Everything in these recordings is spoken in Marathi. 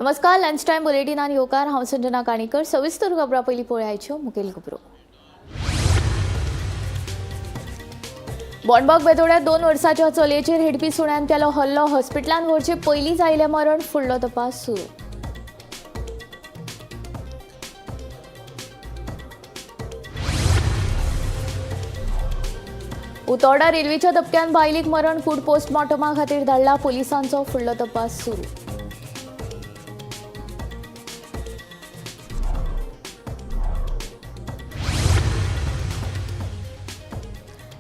नमस्कार, लंच टाइम बुलेटिन आणि होकार हांव संजना काणीकर. सविस्तर खबरां पयलीं पळोवयाच्यो मुखेल खबरो. बोंडबाग बेतोड्यात 2 वर्सांच्या चलयेचेर हिडपी सुण्यान केलो हल्लो. हॉस्पिटलांत व्हरचे पयलीं जायले मरण, फुडलो तपास सुरू. उतोर्डा रेल्वेच्या धपक्यान बायलेक मरण, फूड पोस्टमॉर्टमा खातीर धाडला. पुलिसांचो फुडलो तपास सुरू.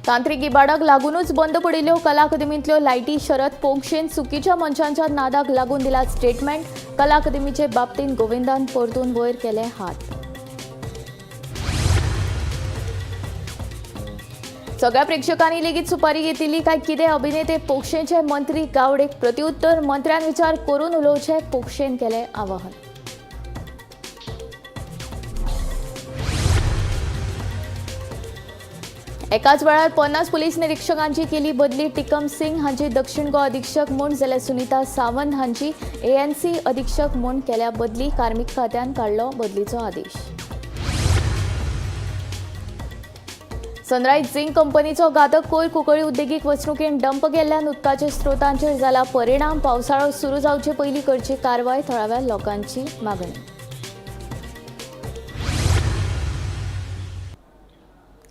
तांत्रीक इबाडाक लागूनच बंद पडिल्ल्यो कला अकादमींतल्यो लायटी. शरद पोंक्षेन चुकीच्या मनशांच्या नादाक लागून दिला स्टेटमेंट. कला अकादमीचे बाबतींत गोविंदान परतून वयर केले हात. सगळ्या प्रेक्षकांनी लेगीत सुपारी घेतिल्ली काय कितें? अभिनेते पोंक्षेचे मंत्री गावडेक प्रत्युत्तर. मंत्र्यान विचार करून उलोवचे, पोंक्षेन केले आवाहन. एकाच वेळार 50 पुलीस निरीक्षकांची केली बदली. टिकम सिंग हांची दक्षिण गोंय अधीक्षक म्हूण जाल्यार सुनीता सावंत हांची ANC अधीक्षक म्हूण केल्या बदली. कार्मिक खात्यान काडलो बदलीचो आदेश. सनरायज झिंक कंपनीचो घातक कोयर कुंकळी उद्देगीक वचणुकेन डंप केल्ल्यान उदकाच्या स्त्रोतांचेर जाला परिणाम. पावसाळो सुरू जावचे पयलीं करची कारवाय, थळाव्या लोकांची मागणी.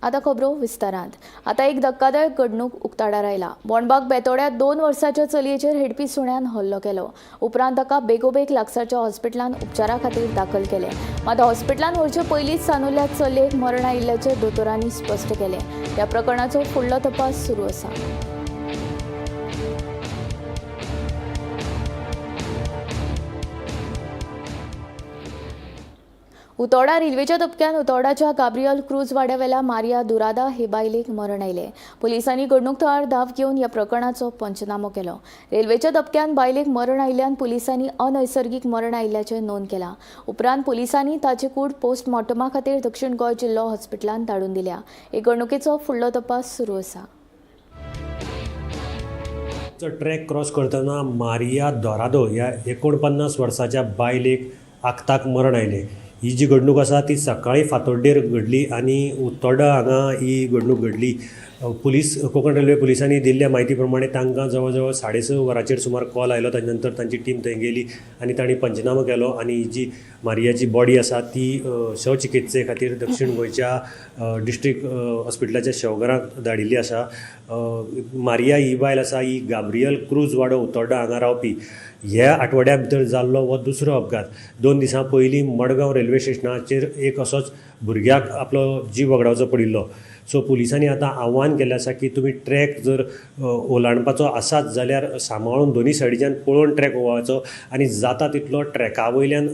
आता खबरो विस्तारांत. आता एक धक्कादायक घडणूक उक्ताडार आयला. बोंडबाग बेतोड्यात 2 वर्सांच्या चलयेचेर हिडपी सुण्यान हल्लो केलो. उपरांत ताका बेगोबेग लागसारच्या हॉस्पिटलांत उपचारा खातीर दाखल केले. मात हॉस्पिटलांत व्हरचे पयलींच सानुल्ल्या चलयेक मरण आयिल्ल्याचे दोतोरांनी स्पश्ट केले. ह्या प्रकरणाचो फुडलो तपास सुरू आसा. उतोर्डा रेल्वेच्या धपक्यान उतोर्डाच्या गाब्रियल क्रूज वाड्यावेल्या मारिया दुरादा हे बायलेक मरण आयले. पुलिसांनी घडणूक थळार धाव घेवन ह्या प्रकरणाचो पंचनामो केलो. रेल्वेच्या धपक्यान बायलेक मरण आयिल्ल्यान पुलिसांनी अनैसर्गिक मरण आयिल्ल्याचे नोंद केला. उपरांत पुलिसांनी ताची कूड पोस्टमॉर्टमा खातीर दक्षिण गोंय जिल्लो हॉस्पिटलांत धाडून दिल्या. हे घडणुकेचो फुडलो तपास सुरू आसा. ट्रॅक क्रॉस करतना मारिया दोरादो ह्या 49 वर्साच्या बायलेक आगताक मरण आयलें. ही जी घडणूक आसा ती सकाळीं फातोड्डेर घडली आनी उत्तोर्डा हांगा ही घडणूक घडली. कोंकण रेल्वे पुलिसांनी दिल्ल्या म्हायती प्रमाणे तांकां जवळ जवळ 6:30 वरांचेर सुमार कॉल आयलो. ताचे नंतर तांची टीम थंय गेली आनी तांणी पंचनामो केलो आनी ही जी मारियाची बॉडी आसा ती शवचिकित्से खातीर दक्षिण गोंयच्या डिस्ट्रिक्ट हॉस्पिटलाच्या शवघराक धाडिल्ली आसा. मारिया ही बायल आसा ही गाब्रियल क्रूज वाडो उत्तोर्डा हांगा रावपी. ह्या आठवड्या भितर जाल्लो हो दुसरो अपघात. 2 दिसां पयलीं मडगांव रेल्वे स्टेशनाचेर एक असोच भुरग्याक आपलो जीव वगडावचो पडिल्लो. सो पुलिसांनी आतां आव्हान केल्लें आसा की तुमी ट्रॅक जर ओलांडपाचो आसात जाल्यार सांबाळून दोनी सायडीच्यान पळोवन ट्रॅक ओवाळचो आनी जाता तितलो ट्रॅका वयल्यान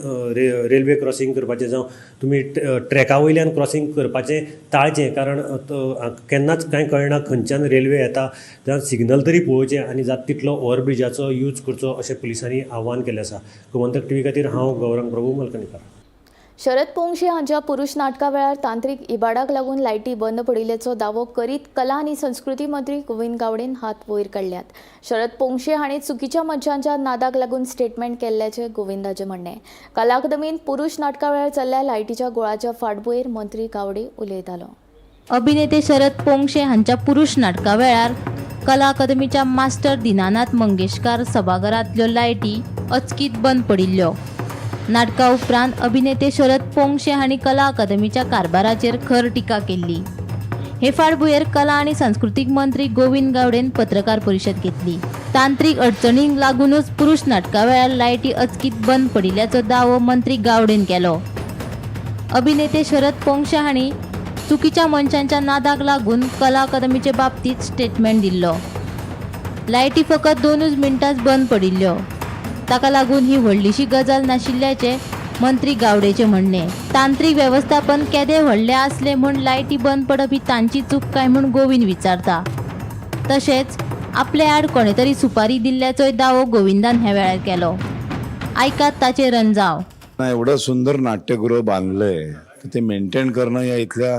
रेल्वे क्रॉसींग करपाचें जावं तुमी ट्रॅका वयल्यान क्रॉसींग करपाचें टाळचें. कारण केन्नाच कांय कळना खंयच्यान रेल्वे येता, जावं सिग्नल तरी पळोवचें आनी जाता तितलो ओव्हरब्रिजाचो यूज करचो अशें पुलिसांनी आव्हान केल्लें आसा. गोमंतक TV खातीर हांव गौरंग प्रभू मलकणीकर. शरद पोंक्षे हांच्या पुरुष नाटका वेळार तांत्रीक इबाडाक लागून लायटी बंद पडिल्ल्याचो दावो करीत कला आनी संस्कृती मंत्री गोविंद गावडेन हात वयर काडल्यात. शरद पोंक्षे हांणी चुकीच्या मनशांच्या नादाक लागून स्टेटमेंट केल्ल्याचें गोविंदाचें म्हणणें. कला अकादमींत पुरुष नाटका वेळार चल्ल्या लायटीच्या गोळाच्या फाटभुंयेर मंत्री गावडे उलयतालो. अभिनेते शरद पोंक्षे हांच्या पुरुष नाटका वेळार कला अकादमीच्या मास्टर दिनानाथ मंगेशकार सभाघरांतल्यो लायटी अचकीत बंद पडिल्ल्यो. नाटका उपरांत अभिनेते शरद पोंक्षे हांणी कला अकादमीच्या कारभाराचेर खर टिका केल्ली. हे फाटभुंयेर कला आनी सांस्कृतीक मंत्री गोविंद गावडेन पत्रकार परिशद घेतली. तांत्रीक अडचणींक लागूनच पुरुष नाटका वेळार लायटी अचकीत बंद पडिल्ल्याचो दावो मंत्री गावडेन केलो. अभिनेते शरद पोंक्षे हांणी चुकीच्या मनशांच्या नादाक लागून कला अकादमीचे बाबतींत स्टेटमेंट दिल्लो. लायटी फकत 2 मिनटांच बंद पडिल्ल्यो. ताका लागून ही व्हडलीशी गजाल नाशिल्ल्याचे मंत्री गावडेचे म्हणणें. तांत्रीक वेवस्थापन केदें व्हडलें आसलें म्हूण लायटी बंद पडप ही तांची चूक काय म्हूण गोविंद विचारता. तशेंच आपले आड कोणे तरी सुपारी दिल्ल्याचोय दावो गोविंदान ह्या वेळार केलो. आयकात ताचे रंजाव. एवढं सुंदर नाट्यगृह बांधलंय ते मेंटेन करणं या इथल्या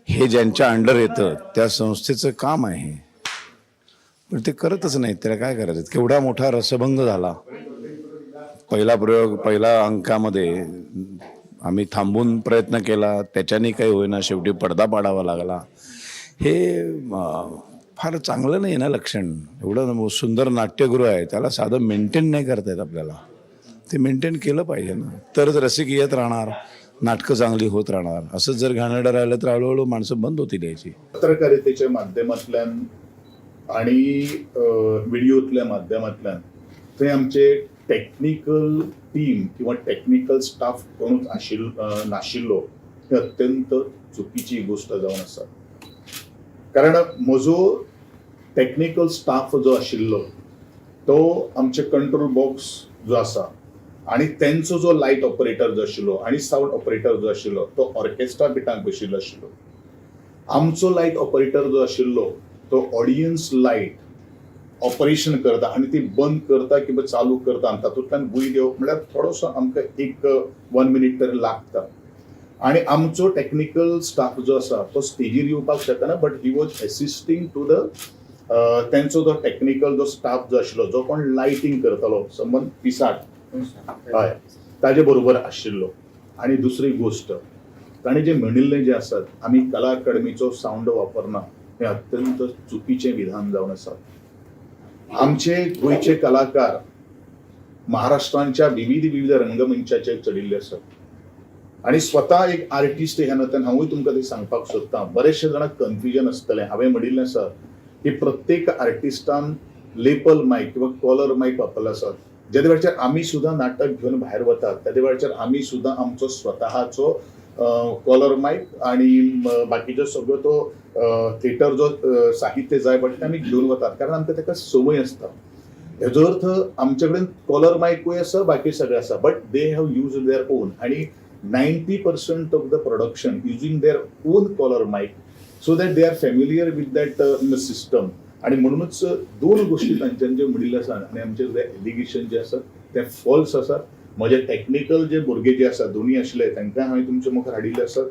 हे ज्यांच्या अंडर येतं त्या संस्थेचं काम आहे. पण ते करतच नाहीत. त्याला काय करायचं? केवढा मोठा रसभंग झाला, पहिला प्रयोग पहिल्या अंकामध्ये आम्ही थांबून प्रयत्न केला, त्याच्याने काही होईना, शेवटी पडदा पाडावा लागला. हे फार चांगलं नाही ना लक्षण. एवढं सुंदर नाट्यगृह आहे, त्याला साधं मेंटेन नाही करता येत आपल्याला. ते मेंटेन केलं पाहिजे ना, तरच रसिक येत राहणार, नाटकं चांगली होत राहणार. असंच जर घाणेरडं राहिलं तर हळूहळू माणसं बंद होतील यायची. पत्रकारितेच्या माध्यमांतल्यान आणि व्हिडिओतल्या माध्यमांतल्यान थंय आमचे टेक्निकल टीम किंवा टेक्निकल स्टाफ कोणूच नाशिल्लो ही अत्यंत चुकीची गोष्ट जावन आसा. कारण म्हजो टेक्निकल स्टाफ जो आशिल्लो तो आमचे कंट्रोल बॉक्स जो आसा आणि त्यांचो जो लायट ऑपरेटर जो आशिल्लो आणि साऊंड ऑपरेटर जो आशिल्लो तो ऑर्केस्ट्रा बिटांक बशिल्लो आशिल्लो. आमचो लायट ऑपरेटर जो आशिल्लो तो ऑडियन्स लायट ऑपरेशन करता आणि ती बंद करता किंवा चालू करता आणि तातूंतल्यान गुय घेवप म्हळ्यार थोडोसो आमकां एक 1 मिनिट तरी लागता. आणि आमचो टेक्निकल स्टाफ जो आसा तो स्टेजीर येवपाक शकना, but he was assisting to the तेंचो जो टेक्निकल जो स्टाफ जो आशिल्लो, जो कोण लायटिंग करतालो, समज पिसाट हय ताजे बरोबर आशिल्लो. आणि दुसरी गोष्ट ताणें जें म्हणिल्लें जें आसात आमी कला अकादमीचो सावंड वापरना, हें अत्यंत चुकीचें विधान जावन आसा. आमचे गोंयचे कलाकार महाराष्ट्रांच्या विविध रंगमंचाचेर चडिल्ले आसात आणि स्वता एक आर्टिस्ट ह्या नात्यान हांवूय तुमकां ते सांगपाक सोदतां. बरेचशे जाणांक कन्फ्युजन आसतलें. हांवें म्हणिल्लें आसा की प्रत्येक आर्टिस्टान लेपल मायक किंवा कॉलर मायक वापरला आसात. ज्या वेळाचेर आमी सुद्दां नाटक घेवन भायर वतात त्या वेळाचेर आमी सुद्दां आमचो स्वताचो कॉलर मायक आणि बाकीचो सगळो तो थिएटर जो साहित्य जाय पडटा आमी घेवन वतात, कारण आमकां ताका संवय आसता. हेजो अर्थ आमचे कडेन कॉलर मायकूय आसा, बाकी सगळें आसा, but they have use their own. आणि 90% of the production using their own collar mic so that they are familiar with that system. आणि म्हणूनच 2 गोष्टी तांच्यान जे म्हणिल्ले आसा आणि आमचे जे एलिगेशन जे आसात ते फॉल्स आसात. म्हजे टेक्निकल जे भुरगे जे आसा दोनी आशिल्ले तांकां हांवें तुमच्या मुखार हाडिल्ले आसात.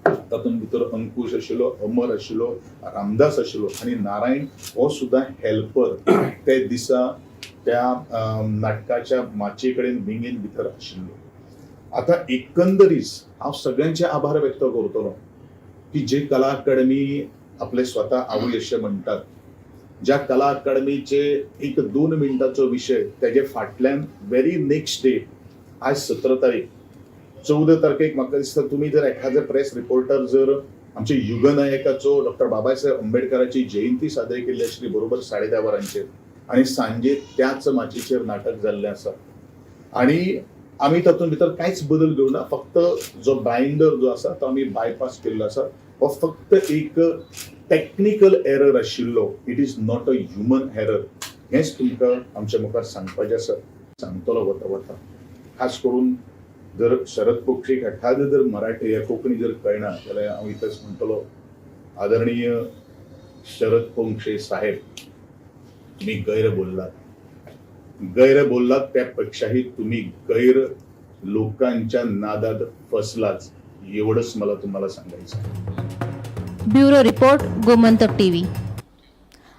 तातूंत भितर अंकुश आशिल्लो, अमर आशिल्लो, रामदास आशिल्लो आणि नारायण हो सुद्दां हेल्पर ते दिसा त्या नाटकाच्या माचे कडेन विंगेन भितर आशिल्लो. आता एकंदरीत हांव सगळ्यांचे आभार व्यक्त करतलो की जे कला अकादमी आपले स्वता आवय अशें म्हणटात, ज्या कला अकादमीचे एक 2 मिनटाचो विशय तेजे फाटल्यान व्हेरी नेक्स्ट डे आज 17 तारीख 14 तारखेक म्हाका दिसता तुम्ही जर एखादे प्रेस रिपोर्टर जर आमचे युगनायकाचो डॉक्टर बाबासाहेब आंबेडकराची जयंती साजरी केल्ली आशिल्ली बरोबर 10:30 वरांचेर आणि सांजे त्याच माचयेचेर नाटक जाल्लें आसा. आणि आमी तातूंत भितर कांयच बदल घेवना, फक्त जो बायंडर जो आसा तो आमी बायपास केल्लो आसा. हो फक्त एक टेक्निकल एरर आशिल्लो, it is not a human error. हेच तुमकां आमच्या मुखार सांगपाचें आसा. सांगतलो वता खास करून जर शरद पोंक्षेक एखादे जर मराठी या कोंकणी जर कळना जाल्यार हांव इतलेंच म्हणटलो, आदरणीय शरद पोंक्षे साहेब, तुम्ही गैर बोललात त्यापेक्षाही तुम्ही गैर लोकांच्या नादात फसलाच, एवढंच मला तुम्हाला सांगायचं. Bureau report, Gomantak TV.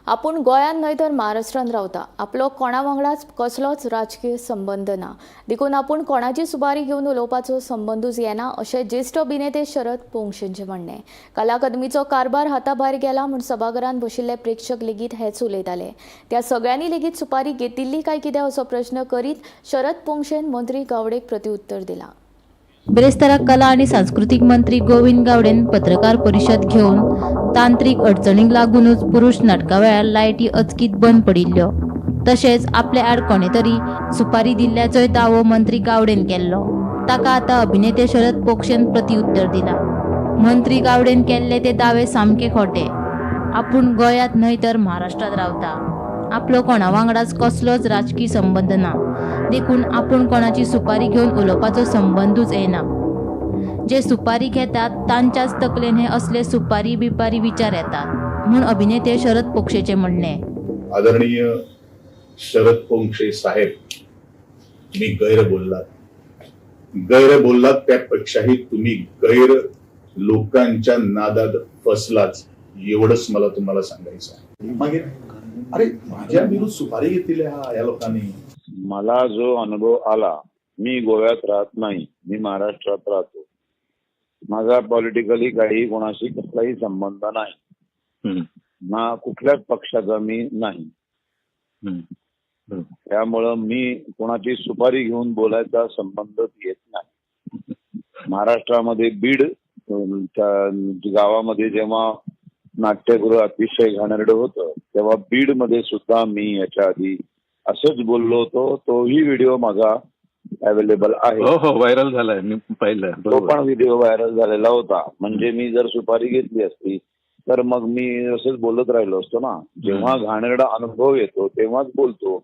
आपूण गोंयांत न्हय तर महाराष्ट्रांत रावता. आपलो कोणा वांगडाच कसलोच राजकीय संबंद ना, देखून आपूण कोणाची सुपारी घेवन उलोवपाचो संबंदूच येना अशें ज्येश्ठ अभिनेते शरद पोंक्षेंचें म्हणणें. कला अकादमीचो कारभार हाताभायर गेला म्हूण सभाघरांत बशिल्ले प्रेक्षक लेगीत हेच उलयताले. त्या सगळ्यांनी लेगीत सुपारी घेतिल्ली काय कितें असो प्रश्न करीत शरद पोंक्षेन मंत्री गावडेक प्रत्युत्तर दिलां. बेरेस्तारा कला आणि सांस्कृतिक मंत्री गोविंद गावडेन पत्रकार परिशद घेवन तांत्रीक अडचणींक लागूनच पुरुष नाटका वेळार लायटी अचकीत बंद पडिल्ल्यो, तशेंच आपल्या आड कोणे तरी सुपारी दिल्ल्याचोय दावो मंत्री गावडेन केल्लो. ताका आतां अभिनेते शरद पोंक्षेन प्रत्युत्तर दिलां. मंत्री गावडेन केल्ले ते दावे सामके खोटे. आपूण गोंयांत न्हय तर महाराष्ट्रांत रावता. आपलो कोणा वांगडाच कसलोच राजकीय संबंद ना, देखून आपूण कोणाची सुपारी घेवन उलोवपाचो संबंदूच येना. जे सुपारी घेतात तांच्याच तकलेन हे असले सुपारी बिपारी विचार येतात म्हूण अभिनेते शरद पोंक्षेचें म्हणणें. आदरणीय शरद पोंक्षे साहेब, तुम्ही गैर बोललात त्यापेक्षाही तुम्ही गैर लोकांच्या नादात फसलाच, एवढंच मला तुम्हाला सांगायचं. मागीर अरे माझ्या विरुद्ध सुपारी घेतली ह्या लोकांनी, मला जो अनुभव आला, मी गोव्यात राहत नाही, मी महाराष्ट्रात राहतो. माझा पॉलिटिकली काही कोणाशी कसलाही संबंध नाही, ना कुठल्याच पक्षाचा मी नाही. त्यामुळं मी कोणाची सुपारी घेऊन बोलायचा संबंध येत नाही. महाराष्ट्रामध्ये बीड गावामध्ये जेव्हा नाट्यगृह अतिशय घाणेरडं होतं, तेव्हा बीडमध्ये सुद्धा मी याच्या आधी असंच बोललो होतो. तोही व्हिडिओ माझा अवेलेबल आहे. हो, व्हायरल झालाय, मी पाहिलं. तो पण व्हिडिओ व्हायरल झालेला होता. म्हणजे मी जर सुपारी घेतली असती तर मग मी असंच बोलत राहिलो असतो ना. जेव्हा घाणेरडा अनुभव येतो तेव्हाच बोलतो.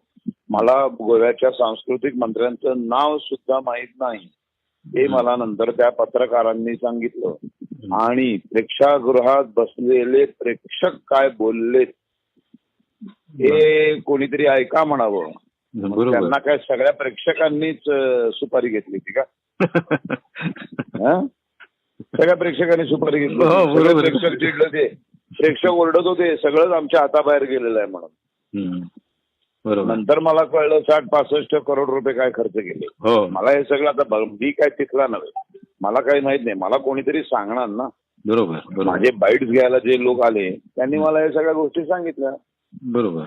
मला गोव्याच्या सांस्कृतिक मंत्र्यांचं नाव सुद्धा माहित नाही, हे मला नंतर त्या पत्रकारांनी सांगितलं. आणि प्रेक्षागृहात बसलेले प्रेक्षक काय बोलले हे कोणीतरी ऐका म्हणावं. त्यांना काय सगळ्या प्रेक्षकांनीच सुपारी घेतली होती का? सगळ्या प्रेक्षकांनी सुपारी घेतली. प्रेक्षक चिडले होते, प्रेक्षक ओरडत होते, सगळंच आमच्या हाताबाहेर गेलेलं आहे म्हणून. नंतर मला कळलं 60-65 करोड रुपये काय खर्च केले. मला हे सगळं आता मी काय तिथला नव्हे, मला काही माहित नाही. मला कोणीतरी सांगणार ना. बरोबर. माझे बाईट्स घ्यायला जे लोक आले त्यांनी मला हे सगळ्या गोष्टी सांगितल्या. बरोबर.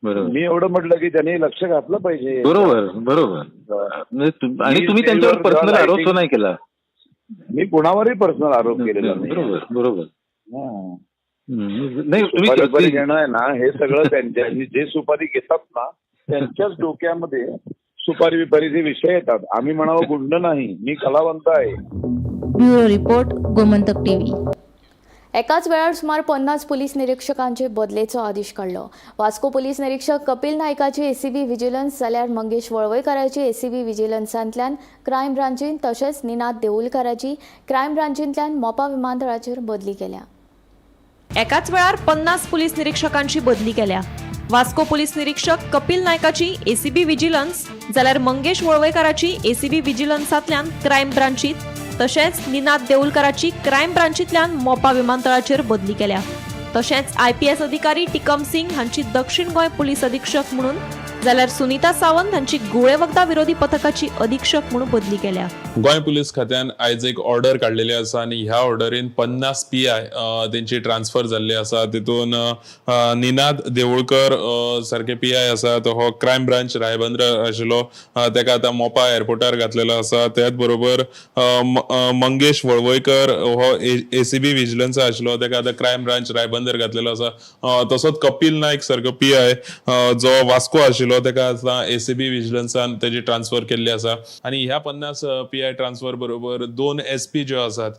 मी एवढं म्हटलं की त्यांनी लक्ष घातलं पाहिजे. बरोबर. आणि तुम्ही त्यांच्यावर पर्सनल आरोप नाही केला. मी कुणावरही पर्सनल आरोप केलेला नाही. बरोबर. नाही, सुपारी घेणं आहे ना, हे सगळं त्यांच्या जे सुपारी घेतात ना त्यांच्याच डोक्यामध्ये सुपारी विपारीचे विषय येतात. आम्ही म्हणावं गुंड नाही, मी कलावंत आहे. Bureau report, Gomantak TV. एकाच वेळार सुमार 50 पोलीस निरीक्षकांचे बदलेचो आदेश काढलो. वास्को पोलीस निरीक्षक कपिल नायकाची एसीबी विजिलन्स जाल्यार मंगेश वळवयकाराची एसीबी विजिलन्सांतल्यान क्रायम ब्रांचीन तशेंच निनाद देऊलकाराची क्रायम ब्रांचींतल्यान मोपा विमानतळाचेर बदली केल्या. एकाच वेळार 50 पोलीस निरीक्षकांची बदली केल्या. वास्को पोलीस निरीक्षक कपिल नायकाची एसीबी विजिलन्स जाल्यार मंगेश वळवयकाराची एसीबी विजिलन्सांतल्यान क्रायम ब्रांचीत तशेंच निनाद देऊलकाराची क्रायम ब्रांचींतल्यान मोपा विमानतळाचेर बदली केल्या. तशेंच IPS अधिकारी टिकम सिंग हांची दक्षिण गोंय पोलीस अधीक्षक म्हणून जाल्यार सुनीता सावंत हांची गुळे वखदां विरोधी पथकाची अधीक्षक म्हणून बदली केल्या. गोंय पुलीस खात्यान आयज एक ऑर्डर काढलेली आसा आणि ह्या ऑर्डरीन 50 PI तेंची ट्रान्सफर जाल्ली आसा. तितून निनाद देवळकर सारखे PI आसा, तो हो क्रायम ब्रांच रायबंद्र आशिल्लो, तेका आतां मोपा एअरपोर्टार घातलेलो आसा. त्याच बरोबर मंगेश वळवयकर हो ACB विजिलन्स आशिल्लो, तेका आतां क्रायम ब्रांच रायबंदर घातलेलो आसा. तसोच कपिल नायक सारको PI जो वास्को आशिल्लो, तेका आतां ACB विजिलन्सान तेजी ट्रान्सफर केल्ली आसा. आणि ह्या 50 PI ट्रान्सफर बरोबर 2 SP ज्यो आसात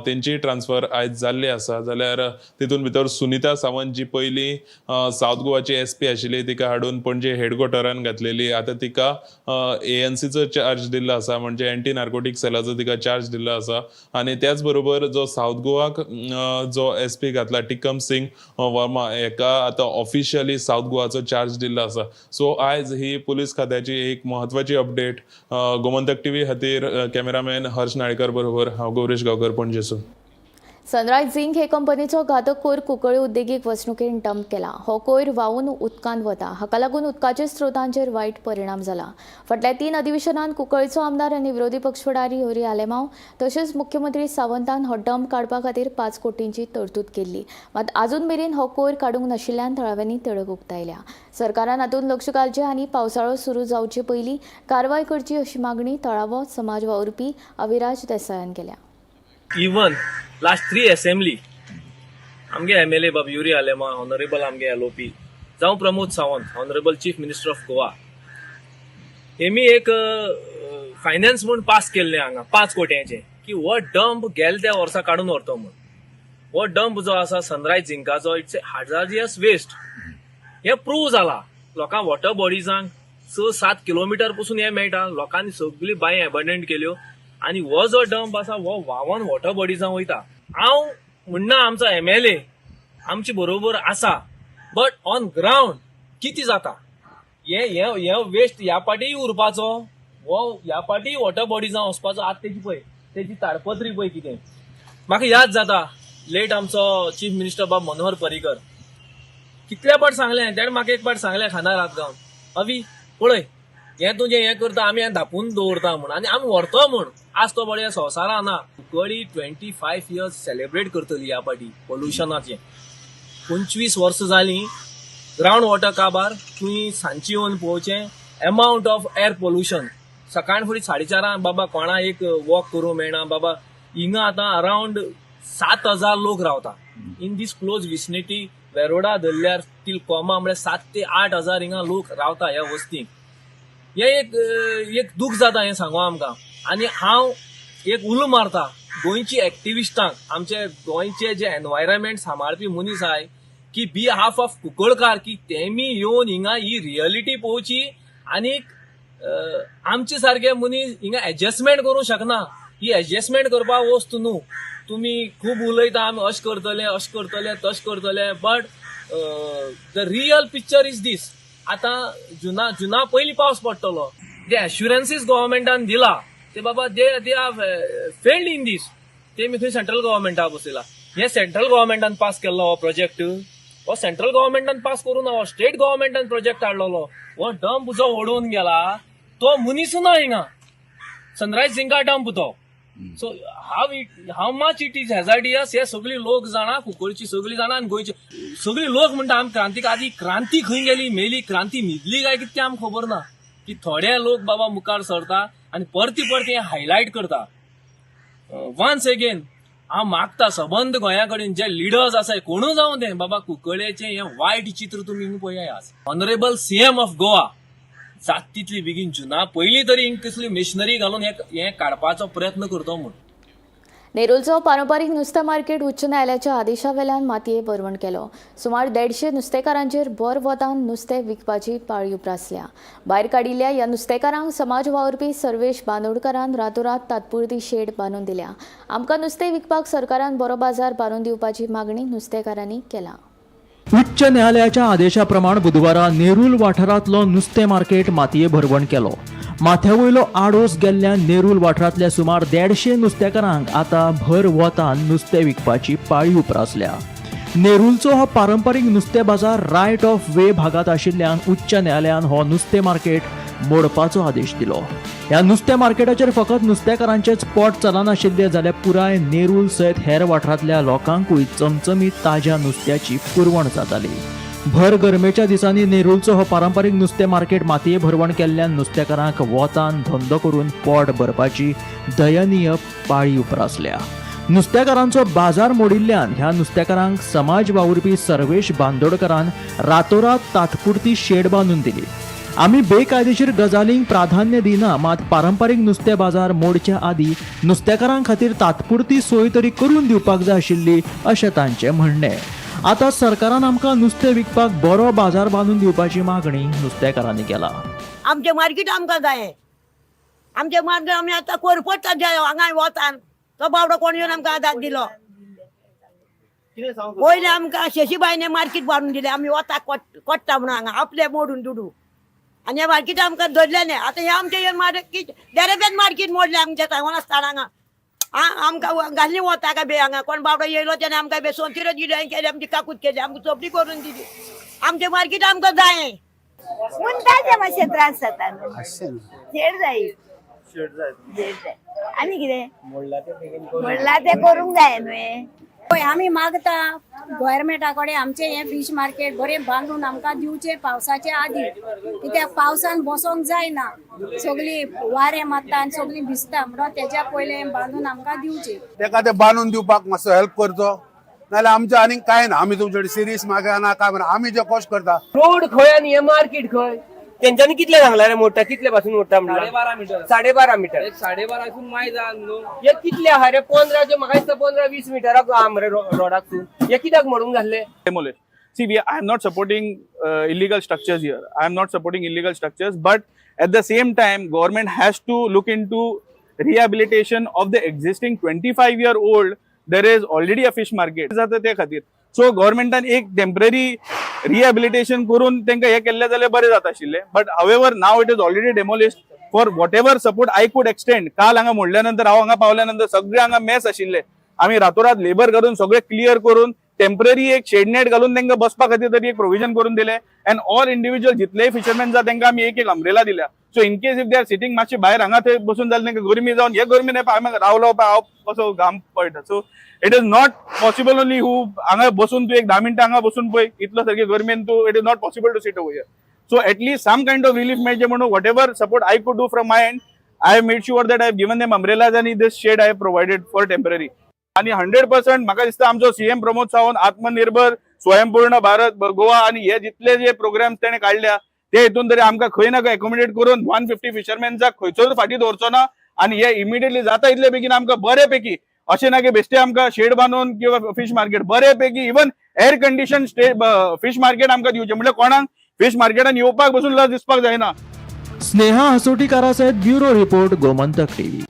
तेंची ट्रान्सफर आयज जाल्ली आसा. जाल्यार तितून भितर सुनीता सावंत जी पयली साऊथ गोवाची SP आशिल्ली, तिका हाडून पणजे हेडक्वॉर्टरान घातलेली. आतां तिका ANCचो चार्ज दिल्लो आसा, म्हणजे एंटी नार्कोटीक सेलाचो तिका चार्ज दिल्लो आसा. आणि त्याच बरोबर जो साऊथ गोवाक जो SP घातला टिकम सिंग वर्मा, हेका आतां ऑफिशियली साऊथ गोवाचो चार्ज दिल्लो आसा. सो आयज ही पुलीस खात्याची एक महत्वाची अपडेट. गोमंतक टीव्ही खातीर कॅमेरामॅन हर्ष नाळकर बरोबर हांव गौरीश गांवकर, पणजेसून. सनरायज झिंक हे कंपनीचो घातक कोयर कुंकळ्ळी उद्देगीक वसणुकेन डंप केला. हो कोयर व्हांवून उदकांत वता, हाका लागून उदकाच्या स्रोतांचेर वायट परिणाम जाला. फाटल्या 3 अधिवेशनांत कुंकळ्ळीचो आमदार आनी विरोधी पक्ष फुडारी हरी आलेमांव तशेंच मुख्यमंत्री सावंतान हो डंप काडपा खातीर 5 कोटींची तरतूद केल्ली. मात आजून मेरेन हो कोयर काडूंक नाशिल्ल्यान थळाव्यांनी तिडक उक्तायल्या. सरकारान हातूंत लक्ष घालचें आनी पावसाळो सुरू जावचे पयलीं कारवाय करची अशी मागणी थळावो समाज वावुरपी अविराज देसायान केल्या. इवन लास्ट 3 असेंब्ली आमगे MLA बाबयुरी आलेमा, ऑनरेबल आमगे LOP जावं Pramod Sawant, honourable chief minister of Goa, हेमी एक फायनान्स म्हूण पास केल्ले हांगा 5 कोट्यांचे की हो डंप गेल्या त्या वर्सा काडून व्हरतो म्हूण. हो डंप जो आसा सनरायज झिंकाचो, इट्स ए हजार्जियस वेस्ट. हे प्रूव्ह जाला. लोकांक वॉटर बॉडीजांक 6-7 किलोमिटर पसून हे मेळटा. लोकांनी सगळी बांय एबंडंट केल्यो आणि हो जो डंप आसा हो व्हांवून वॉटर बॉडीजांक वयता. हांव म्हणना आमचो MLA आमचे बरोबर आसा, बट ऑन ग्राउंड कितें जाता हे वेस्ट ह्या पाटी उरपाचो, हो ह्या पाटी वॉटर बॉडीजांक वचपाचो. आतां तेजी पळय तेजी ताडपत्री पळय कितें. म्हाका याद जाता लेट आमचो चीफ मिनिस्टर बाब मनोहर पर्रीकर कितल्या फावट सांगलें, ताणें म्हाका एक फावट सांगलें खानार हात घालून, अवी पळय हे तुजें हें करता आमी हें धापून दवरता म्हूण आनी आमी व्हरतो म्हूण आज तो बळ्या संवसारा ना. कुंकळी 25 इयर्स सेलिब्रेट करतली ह्या फाटी पोल्युशनाचें. 25 वर्सां जालीं ग्रावंड वॉटर काबार. तुमी सांजची येवन पळोवचें अमावंट ऑफ एअर पोल्युशन. सकाळ फुडें 4:30 बाबा कोणा एक वॉक करूं मेळना बाबा. हिंगा आतां अरावंड 7,000 लोक रावता इन दीस क्लोज विसिनिटी. वेरोडा धरल्यार टील कोमा म्हळ्यार 7 ते 8,000 हिंगा लोक रावता ह्या वस्तीक. हे एक दूख जाता हें सांगो आमकां. आनी हांव एक उलो मारता गोंयची एक्टिविस्टांक, आमचे गोंयचे जे एनवायरमेंट सांबाळपी मनीस आहाय की बिहाफ ऑफ कुंकळकार की तेमी येवन हिंगा ही रियलिटी पळोवची. आनी आमचे सारखे मनीस हिंगा एडजस्टमेंट करूंक शकना. ही एडजस्टमेंट करपाक वस्त न्हू. तुमी खूब उलयता आमी अशें करतले तशें करतले but the real picture is this. आतां जुना पयलीं पावस पडटलो. जे एश्युरन्सीस गव्हर्मेंटान दिला ते बाबा दे आर फेल्ड इन दीस. ते मी थंय सेंट्रल गव्हर्मेंटा बसयला. हे सेंट्रल गव्हर्मेंटान पास केल्लो हो प्रोजेक्ट. हो सेंट्रल गव्हर्मेंटान पास करून ना, हो स्टेट गव्हर्मेंटान प्रोजेक्ट हाडलेलो. हो डंप जो ओडून गेला तो मनीस ना हिंगा. सनरायज सिंगा डंप तो. So how much it is hazardous हे सगळी लोक जाणा, कुंकळची सगळी जाणा आनी गोंयची सगळी लोक म्हणटा आमी क्रांतिकारी. क्रांती खंय गेली, मेली क्रांती न्हिदली काय कितें आमकां खबर ना. की थोडे लोक बाबा मुखार सरता आनी परती हें हायलायट करता. वन्स अगेन हांव मागता सबंद गोंया कडेन जे लिडर्स आसाय कोणूय जावं ते बाबा कुंकळ्ळेचें हें वायट चित्र तुमी पळया. आज ऑनरेबल सीएम ऑफ गोवा जात तितली बेगीन जुना पयलीं तरी हिंग कसली मिशनरी घालून हें काडपाचो प्रयत्न करतो म्हूण. नेरूलचो पारंपारीक नुस्तें मार्केट उच्च न्यायालयाच्या आदेशा वेल्यान मातये परवण केलो. सुमार 150 नुस्तेकारांचेर भर वतान नुस्तें विकपाची पाळी उप्रासल्या. भायर काडिल्ल्या ह्या नुस्तेकारांक समाज वावुरपी सर्वेश बांदोडकरान रातोरात तात्पुरती शेड बांदून दिल्या. आमकां नुस्तें विकपाक सरकारान बरो बाजार बांदून दिवपाची मागणी नुस्तेकारांनी केला. उच्च न्यायालयाच्या आदेशाप्रमाण बुधवारा नेरूल वाठारांतलो नुस्तें मार्केट मातये भरवण केलो. माथ्यावयलो आडोस गेल्ल्या नेरूल वाठारांतल्या सुमार 150 नुस्तेकारांक आतां भर वतान नुस्तें विकपाची पाळी उप्रासल्या. नेरूलचो हो पारंपारीक नुस्तें बाजार रायट ऑफ वे भागात आशिल्ल्यान उच्च न्यायालयान हो नुस्तें मार्केट मोडपाचो आदेश दिलो. ह्या नुस्तें मार्केटाचेर फकत नुस्तेकारांचेच पोट चलनाशिल्ले जाल्यार पुराय नेरूल सयत हेर वाठारांतल्या लोकांकूय चमचमीत ताज्या नुस्त्याची पुरवण जाताली. भर गरमेच्या दिसांनी नेरूलचो हो पारंपारीक नुस्तें मार्केट मातये भरवण केल्ल्यान नुस्तेकारांक वतान धंदो करून पोट भरपाची दयनीय पाळी उप्रासल्या. नुस्तेकारांचो बाजार मोडिल्ल्यान ह्या नुस्तेकारांक समाज वावुरपी सर्वेश बांदोडकरान रातोरात तात्पुरती शेड बांदून दिली. आमी बेकायदेशीर गजालींक प्राधान्य दिना, मात पारंपारीक नुस्तें बाजार मोडच्या आदी नुस्तेकारां खातीर तात्पुरती सोय तरी करून दिवपाक जाय आशिल्ली अशें तांचें म्हणणें. आतां सरकारान आमकां नुस्तें विकपाक बरो बाजार बांदून दिवपाची मागणी नुस्तेकारांनी केला. आमचें मार्केट आमकां जाय. आमचें मार्केट आमी आतां कोरपडटा जाय हांगा वतान. तो बावडो कोण येवन आमकां आदार दिलो. पयलीं आमकां शशीबाईने मार्केट बांदून दिलें. आमी वता कोट्टा म्हणून हांगा आपले मोडून दुडू आनी हें मार्केट आमकां धरलेलें. आतां हें आमचें मार्केट देरेबेन मार्केट मोडलें आमचें सांगून आसता हांगा. आमकां घालनी वता काय बे हांगा कोण बावडो येयलो तेणे आमकां बे सोंतिरो दिली केली आमची काकूत केली आमकां चोपडी करून दिली. आमचें मार्केट आमकां जाय. म्हणटा मातशें त्रास जाता शेड जाय. आनी कितें म्हणला तें करूंक जाय न्हय. पळय आमी मागता गव्हर्मेंटा कडेन आमचें हें फीश मार्केट बरें बांदून आमकां दिवचें पावसाचे आदी. कित्याक पावसान बसोंक जायना. सगळीं वारें मारता आनी सगळीं भिजता म्हणून तेच्या पयलें बांदून आमकां दिवचें. तेका तें बांदून दिवपाक मातसो हेल्प करचो. नाल्यार आमचें आनीक कांय ना. आमी तुमचे कडेन सिरीयस मागना काय म्हणून आमी जे कश्ट करता. रोड खंय आनी हे मार्केट खंय. तेंच्यांनी कितले सांगला रे मोडटा कितले पासून मोडटा म्हणटा 12.5 मीटर 12.5 मीटर 12.5 माय जावन न्हू. हे कितले आहा रे 15 म्हाका दिसता 15-20 मिटराक आमरे रोडाकसून. हे कित्याक मोडूंक घातले. See, I am not supporting illegal structures here. I am not supporting illegal structures, but at the same time, government has to look into rehabilitation of the existing 25-year-old. There is already a fish market. जाता ते खातीर. सो गव्हर्मेंटान एक टेम्पररी रिहॅबिलिटेशन करून तांकां हे केल्ले जाल्यार बरें जाता आशिल्लें. But however now it is already demolished for whatever support I could extend. काल हांगा मोडल्या नंतर हांव हांगा पावल्या नंतर सगळे हांगा मेस आशिल्ले. आमी रातोरात लेबर घालून सगळे क्लियर करून टेम्पररी एक शेड नेट घालून तांकां बसपा खातीर तरी एक प्रोविजन करून दिले. अँड ऑल इंडिव्हिज्युअल जितलेय फिशरमॅन आसा तांकां आमी एक अम्ब्रेला दिल्या. So in case if they are sitting मातशे भायर हांगा थंय बसून जाल्यार तांकां गरमी जावन हे गरमी हांगा रावलो हांव कसो घाम पळटा. So it is not possible only who हांगा बसून तूं एक 10 मिनटां हांगा बसून पळय इतलो सारके गरमेन तूं it is not possible to sit over here. So at least some kind of relief मेळचे म्हणून whatever support I could do from my end, I have made sure that I have given them umbrellas and this shade I have provided for temporary. आणि 100% म्हाका दिसता आमचो CM प्रमोद सावंत आत्मनिर्भर स्वयंपूर्ण भारत गोवा आणि हे जितले जे प्रोग्राम्स तेणे काढल्या ते हितून तरी आमकां खंय ना खंय एकोमोडेट करून 150 फिशरमॅन्साक खंयचोच फाटी दवरचो ना आणि हे इमिडिएटली जाता इतले बेगीन आमकां बऱ्यापैकी अशें ना की बेश्टे आमकां शेड बांदून किंवा फिश मार्केट बऱ्यापैकी even air condition fish market आमकां दिवचें म्हणजे कोणाक फिश मार्केटान येवपाक बसून लज दिसपाक जायना. स्नेहा हसोटीकारा सयत ब्युरो रिपोर्ट गोमंतक टीव्ही.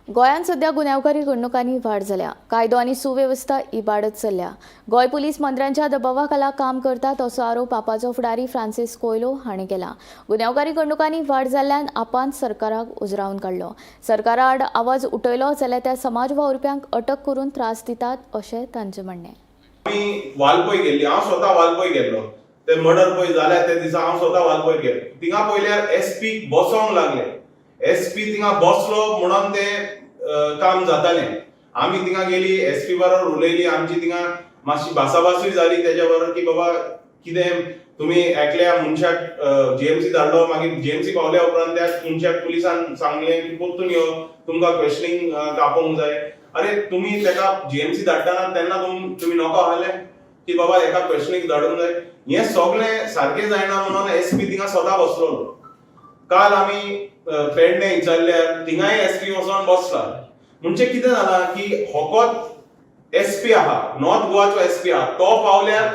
गोंयांत सध्या गुन्यांवकारी घडणुकांनी वाड जाल्या. कायदो आनी सुवेवस्था इबाडत चल्ल्या. गोंय पुलीस मंत्र्यांच्या दबावा खाला काम करतात असो आरोप आपाचो फुडारी फ्रांसीस कोयलो हांणी केला. गुन्यांवकारी घडणुकांनी वाड जाल्ल्यान आपान सरकाराक उजरावन काडलो. सरकारा आड आवाज उठयलो जाल्यार त्या समाज वावुरप्यांक अटक करून त्रास दितात अशें तांचें म्हणणें. आमी वालपय गेल्ली, हांव स्वता वालपय गेल्लो. ते मर्डर पळय जाल्या त्या दिसा हांव स्वता वालपय गेलो. थिंगा पयल्यार SP बसोंक लागले. SP थिंगा बसलो म्हणून ते काम जातालें. आमी थिंगा गेली, SP बरोबर उलयली, आमची थिंगा मातशी भासाभासूय जाली तेज्या बरोबर की बाबा कितें तुमी एकल्या मनशाक GMC धाडलो, मागीर GMC पावल्या उपरांत त्या मनशाक पुलिसान सांगलें की परतून यो, तुमकां क्वेश्चनिंग कापोवंक जाय. अरे तुमी तेका GMC धाडटाना तेन्ना तुमी नॉको आहले की बाबा एका क्वेश्चनिंग धाडूंक जाय. हे सगळें सारकें जायना म्हणून SP थिंगा स्वता बसलो. काल आमी पेडणे विचारल्यार थिंगाय SP वचोन बसला. म्हणजे कितें जालां की होकोच SP आहा, नॉर्थ गोवाचो SP आहा, तो पावल्यार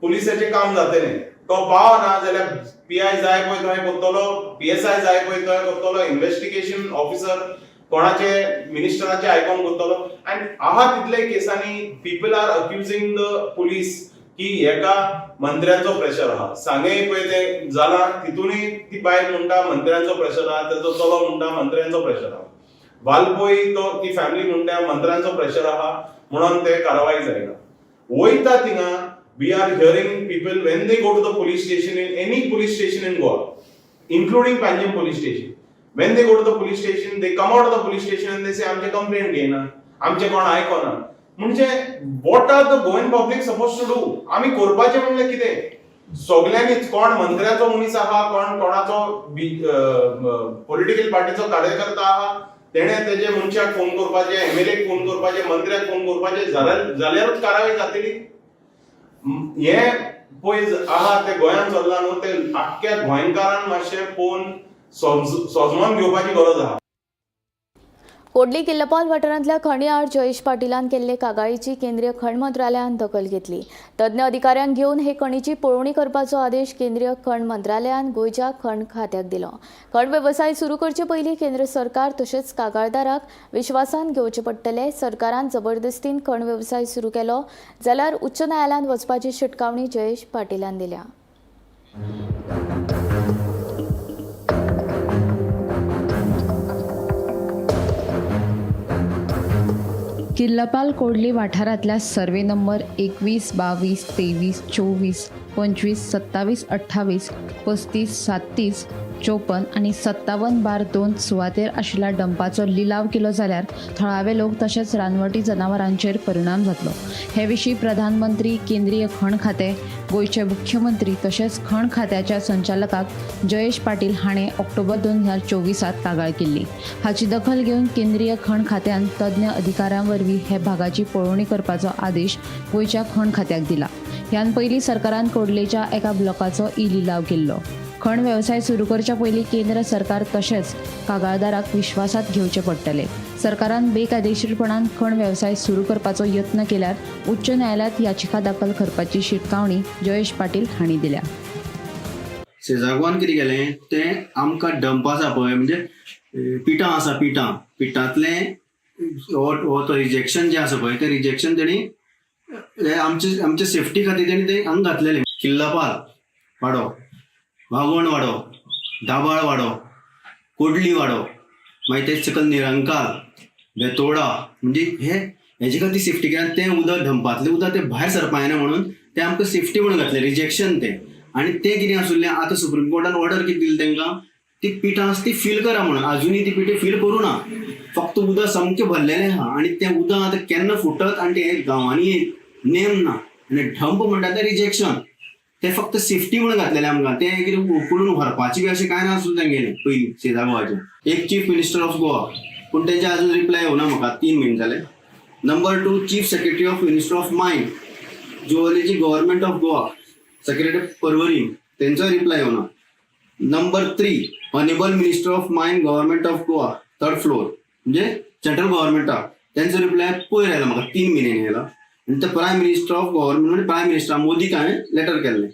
पुलिसाचें काम जातलें. तो पावना जाल्यार PI जाय पळय थंय करतलो, PSI जाय पळय थंय करतलो, इन्व्हेस्टिगेशन ऑफिसर कोणाचे मिनिस्टराचे आयकून करतलो. आनी आहा तितले केसांनी पीपल आर अक्युजिंग द पुलीस की एका मंत्र्यांचो प्रेशर आहा. सांगय पळय ते जालां तितूनय ती बायल म्हणटा मंत्र्यांचो प्रेशर आहा, तेजो चलो म्हणटा मंत्र्यांचो प्रेशर आहा. वालपय तो ती फॅमिली म्हणटा मंत्र्यांचो प्रेशर आहा म्हणून ते कारवाई जायना. वयता थिंगा we are hearing people when they go to the police station in any police station in Goa, including Panjim police station. When they go to the police station, they come out of the police station and they say, आमचे कंप्लेंट घेना, आमचे कोण आयकना. म्हणजे what are the Goan public supposed to do? आमी करपाचे म्हणले कितें? सगळ्यांनीच कोण मंत्र्याचो मनीस आहा, कोण कोणाचो पॉलिटिकल पार्टीचो कार्यकर्ता आहा, तेणे तेजे मनशाक फोन करपाचे, MLAक फोन करपाचे, मंत्र्याक फोन करपाचे, जाल्यारूच कारवाई जातली. हे पळय आहा ते गोंयांत चल्ला न्हू, ते आख्ख्या गोंयकारान मातशें पळोवन सोजमोन घेवपाची गरज आहा. कोडली किल्लपाल वाठारांतल्या खणी आड जयेश पाटीलान केल्ले कागाळीची केंद्रीय खण मंत्रालयान दखल घेतली. तज्ञ अधिकाऱ्यांक घेवन हे खणीची पळोवणी करपाचो आदेश केंद्रीय खण मंत्रालयान गोंयच्या खण खात्याक दिलो. खण वेवसाय सुरू करचे पयलीं केंद्र सरकार तशेंच कागाळदाराक विश्वासान घेवचे पडटले. सरकारान जबरदस्तीन खण वेवसाय सुरू केलो जाल्यार उच्च न्यायालयात वचपाची शिटकावणी जयेश पाटीलान दिल्या. किल्लपाल कोडली वाठारांतल्या सर्वे नंबर 21, 22, 23, 24, 25, 27, 28, 35, 37, 54 आणि 57/2 सुवातेर आशिल्ल्या डंपाचो लिलाव केलो जाल्यार थळावे लोक तशेंच रानवटी जनावरांचेर परिणाम जातलो. हे विशीं प्रधानमंत्री, केंद्रीय खण खातें, गोंयचे मुख्यमंत्री तशेंच खण खात्याच्या संचालकाक जयेश पाटील हाणें ऑक्टोबर 2024 कागाळ केल्ली. हाची दखल घेवन केंद्रीय खण खात्यान तज्ञ अधिकाऱ्यां वरवीं हे भागाची पळोवणी करपाचो आदेश गोंयच्या खण खात्याक दिला. ह्यान पयलीं सरकारान कोडलेच्या एका ब्लॉकाचो लिलाव केल्लो. खण वेवसाय सुरू करच्या पयलीं केंद्र सरकार तशेंच कागाळदाराक विश्वासात घेवचे पडटले. सरकारान बेकायदेशीरपणान खण वेवसाय सुरू करपाचो यत्न केल्यार उच्च न्यायालयात याचिका दाखल करपाची शिटकावणी जयेश पाटील हांणी दिल्या. शेजागवान कितें केलें तें आमकां डंप आसा पळय म्हणजे पिठां आसा, पिठांतलें हो तो रिजेक्शन जें आसा पळय तें रिजेक्शन तेणी आमचे सेफ्टी खातीर तेणी तें हांगा घातलेलें. किल्लपाल वाडो, वागोण वाडो, दाबाळ वाडो, कोडली वाडो, मागीर ते सकयल निरंकाल, बेतोडा, म्हणजे हेजे खातीर सेफ्टी केल्यान तें उदक डंपातलें उदक तें भायर सरपा येना म्हणून तें आमकां सेफ्टी म्हणून घातलें रिजेक्शन तें. आनी तें कितें आसुल्लें आतां सुप्रीम कोर्टान ऑर्डर कितें दिली तांकां ती पिठां आसा ती फील करा म्हणून. अजूनही ती पिठे फील करू ना. फक्त उदक सामकें भरलेलें आहा आनी तें उदक आतां केन्ना फुटत आनी ते गांवांनी एक नेम ना. आनी ढंप म्हणटा तें रिजेक्शन. ते फक्त सेफ्टी म्हणून घातलेलें आमकां. तें कितें उखलून व्हरपाची बी अशें कांय नासलें तेंगेलें पयलीं शेजा गोवाचें. एक चीफ मिनिस्टर ऑफ गोवा पूण तेंचे अजून रिप्लाय येवना म्हाका. 3 म्हयने जाले. Number 2 chief secretary of minister of mines जुवलेजी government of Goa secretary Porvorim तेंचो रिप्लाय येवना. Number 3 honourable minister of mines government of Goa 3rd floor म्हणजे सेंट्रल गव्हर्नमेंटा तेंचो रिप्लाय पयर आयला म्हाका 3 म्हयने आयला. आनी ते प्रायम मिनिस्टर ऑफ गव्हर्नमेंट म्हणजे प्रायम मिनिस्टर मोदीक हांवें लेटर केल्लें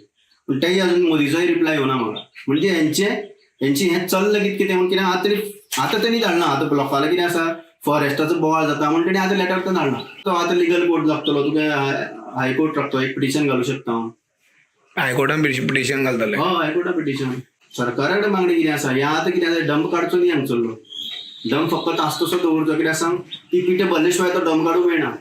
पूण तेही अजून मोदीचोय रिप्लाय येवना म्हाका. म्हणजे हेंची हें चल्लां कितें म्हणून कितें आतां तेणी धाडना. आतां लोकांना कितें आसा फॉरेस्टाचो बोवाळ जाता म्हणून तेणी आतां लेटर तर धाडना. तो आतां लिगल कोर्ट लागतलो. तुका हायकोर्ट लागतो. एक पिटिशन घालूं शकता हांव. हायकोर्टान पिटिशन घालतले. हय हायकोर्टा पिटिशन. सरकारा कडेन मागणी कितें आसा. ह्या आतां कितें आसा डंप काडचो न्ही हांगसरलो. डंप फक्त तास तसो दवरचो. कित्याक सांग ती पिठे भरले शिवाय तो डंप काडूंक मेळना.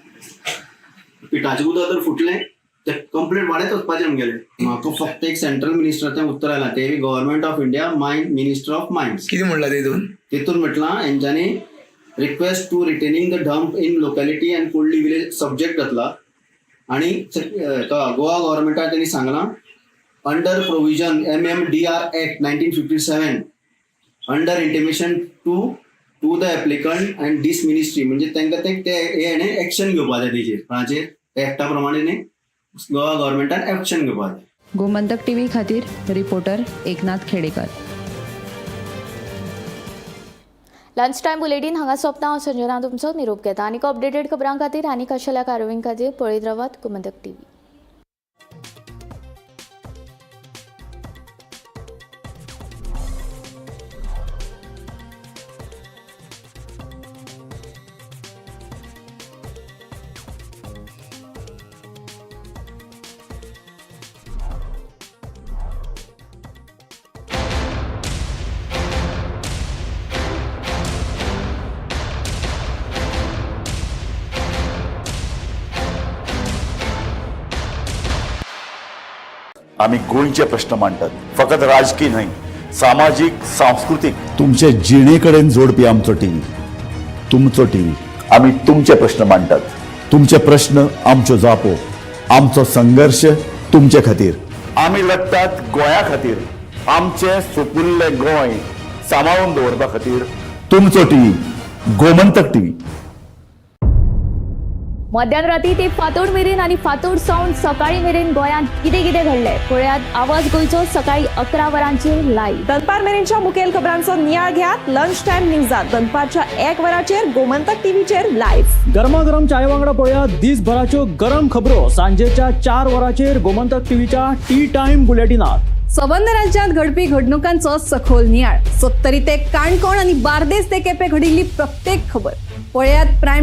पिठाचें उदक जर फुटलें ते कंप्लीट वाडत वचपाचें आमगेलें. म्हाका फक्त एक सेंट्रल मिनिस्टराचें उत्तर आयलां ते government of India mines minister of mines. कितें म्हणलां तितून म्हटलां हेंच्यांनी request to retaining the dump in locality and Kudli village subject घातला. आनी गोवा गव्हर्नमेंटान तेणी सांगलां under provision MMDR Act 1957 under intimation to the applicant and this ministry म्हणजे तांकां हेणें एक्शन घेवपा जाय तेजेर. कोणाचेर एक्टा प्रमाणे गोवा गव्हर्नमेंटान एक्शन घेवपा जाय. गोमंतक टीव्ही खातीर reporter Eknath Khedekar. Lunch time bulletin हांगा सोंपता. हांव संजना तुमचो निरोप घेता. आनीक अपडेटेड खबरां खातीर आनी खाशेल्या कारवाईं खातीर पळयत रावात गोमंतक टीव्ही. आम्ही गोंयचे प्रश्न मांडटात. फकत राजकीय न्हय, सामाजीक सांस्कृतिक तुमचे जिणेकडेन जोडपी आमचो टीव्ही. तुमचो टीव्ही. आम्ही तुमचे प्रश्न मांडटात. तुमचे प्रश्न आमच्यो जापो. आमचो संघर्श तुमचे खातीर. आम्ही लढटात गोंया खातीर. आमचे सोपुल्ले गोंय सांबाळून दवरपा खातीर. तुमचो टीव्ही गोमंतक टीव्ही. मध्यराती ते फातोड मेरेन आनी फातोड सावन सकाळी मेरेन गोंयांत कितें कितें घडलें पळयात. आवाज गोंयचो सकाळी 11 वरांचेर लायव्ह. दनपार मेरेनच्या मुखेल खबरांचो नियाळ घेयात लंच टायम न्यूजात दनपारच्या 1 वराचेर गोमंतक टीव्हीचेर लायव्ह. गरमागरम चाय वांगडा पळयात दिसभराच्यो गरम खबरो सांजेच्या 4 वराचेर गोमंतक टीव्हीच्या टी टायम बुलेटिनात. संबंध राज्यांत घडपी घडणुकांचो सखोल नियाळ. 70 ते काणकोण आणि बार्देस ते केपें घडिल्ली प्रत्येक खबर पळयात प्रायम